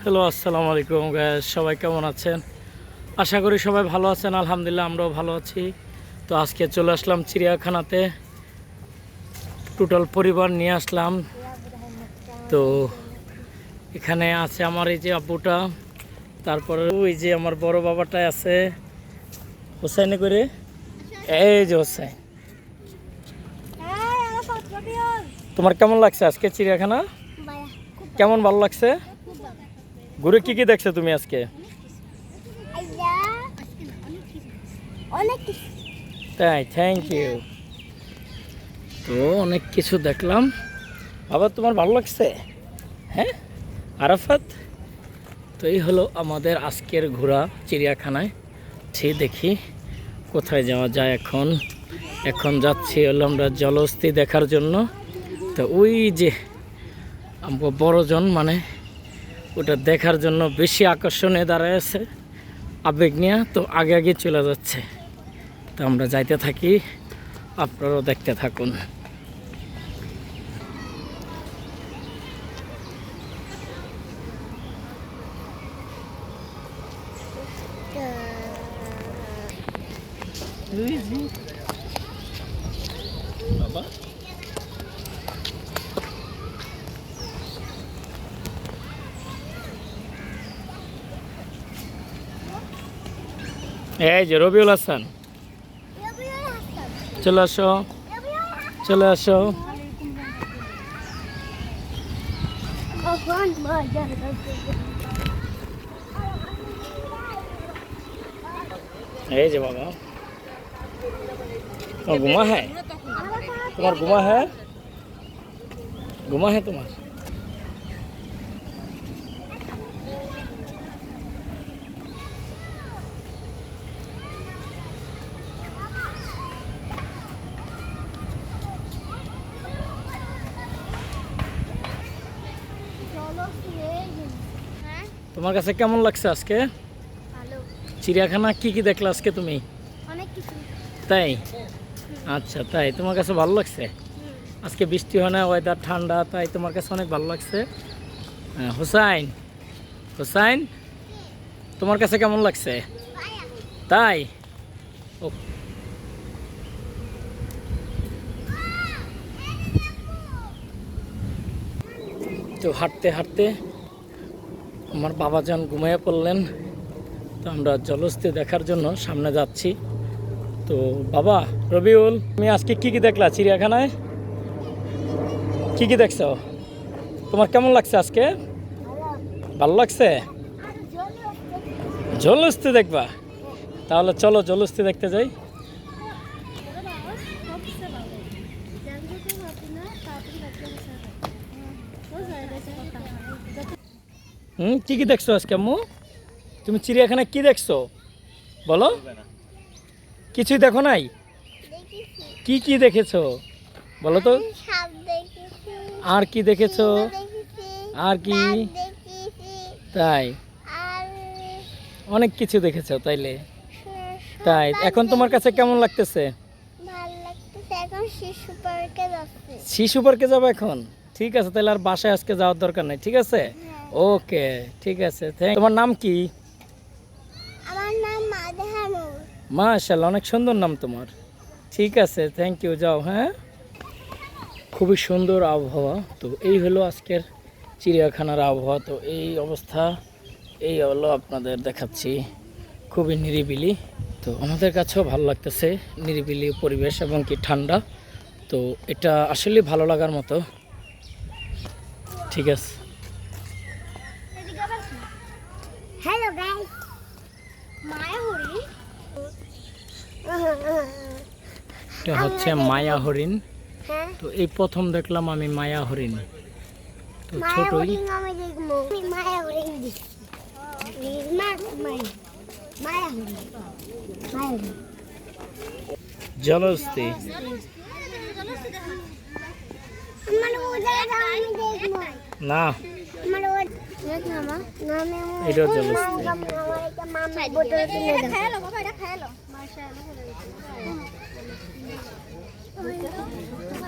Hello, আসসালামু আলাইকুম guys, সবাই কেমন আছেন? আশা করি সবাই ভালো আছেন। আলহামদুলিল্লাহ, আমরাও ভালো আছি। তো আজকে চলে আসলাম চিড়িয়াখানাতে, টোটাল পরিবার নিয়ে আসলাম। তো এখানে আছে আমার এই যে আব্বুটা, তারপরে ওই যে আমার বড় বাবাটা আছে, হোসাইনে করে, এই যে হোসাইন। তোমার কেমন লাগছে আজকে চিড়িয়াখানা? কেমন ভালো লাগছে? ঘুরে কি কি দেখছো তুমি আজকে? তাই, থ্যাংক ইউ। তো অনেক কিছু দেখলাম। আবার তোমার ভালো লাগছে? হ্যাঁ আরাফাত। তো এই হলো আমাদের আজকের ঘোরা চিড়িয়াখানায়। দেখি কোথায় যাওয়া যায়। এখন যাচ্ছি হলো আমরা জলহস্তী দেখার জন্য। তো ওই যে বড়জন মানে ওটা দেখার জন্য বেশি আকর্ষণে দাঁড়ায় আছে আবেগ নিয়ে। তো আগে আগে চলে যাচ্ছে। তো আমরা যাইতে থাকি, আপনারাও দেখতে থাকুন। বাবা এই যে রবিউল হাসান, চলে আসো, চলে আসো। এই যে বাবা, তোমার ঘুমা হ্যাঁ, তোমার ঘুমা হ্যাঁ, ঘুমা হ্যাঁ তোমার। তোমার কাছে কেমন লাগছে আজকে চিড়িয়াখানা? কি কি দেখলে আজকে তুমি? তাই, আচ্ছা তাই, তোমার কাছে ভালো লাগছে? আজকে বৃষ্টি হয় না, ওয়েদার ঠান্ডা, তাই তোমার কাছে অনেক ভালো লাগছে। হোসাইন, হোসাইন তোমার কাছে কেমন লাগছে? তাই, তো হাঁটতে হাঁটতে আমার বাবাজান ঘুমিয়ে পড়লেন। তো আমরা জলহস্তী দেখার জন্য সামনে যাচ্ছি। তো বাবা রবিউল, তুমি আজকে কি কি দেখলা চিড়িয়াখানায়? কি কি দেখছো? তোমার কেমন লাগছে আজকে? ভালো লাগছে? জলহস্তী দেখবা? তাহলে চলো জলহস্তী দেখতে যাই। কি কি দেখছো আজকে আম্মু? তুমি চিড়িয়াখানায় কি দেখছো বলো? কিছুই দেখো নাই? কি কি দেখেছো বলো তো? আর কি দেখেছো? আর কি? তাই, অনেক কিছু দেখেছো তাইলে? তাই, এখন তোমার কাছে কেমন লাগতেছে? শিশু পার্কে যাবো এখন? ঠিক আছে, তাহলে আর বাসায় আজকে যাওয়ার দরকার নাই, ঠিক আছে? ওকে, ঠিক আছে। তোমার নাম কি? মাশাআল্লাহ, অনেক সুন্দর নাম তোমার। ঠিক আছে, থ্যাংক ইউ, যাও। হ্যাঁ, খুবই সুন্দর আবহাওয়া। তো এই হলো আজকের চিড়িয়াখানার আবহাওয়া। তো এই অবস্থা, এই হলো আপনাদের দেখাচ্ছি, খুবই নিরিবিলি। তো আমাদের কাছেও ভালো লাগতেছে, নিরিবিলি পরিবেশ এবং কি ঠান্ডা। তো এটা আসলে ভালো লাগার মতো। ঠিক আছে। হ্যালো গাইস, মায়া হরিণ, এটা হচ্ছে মায়া হরিণ। তো এই প্রথম দেখলাম আমি মায়া হরিণ। তো ছোটই আমি দেখবো মায়া হরিণ দেখছি। মায়া হরিণ, জলহস্তী। না, এটাও জলহস্তী।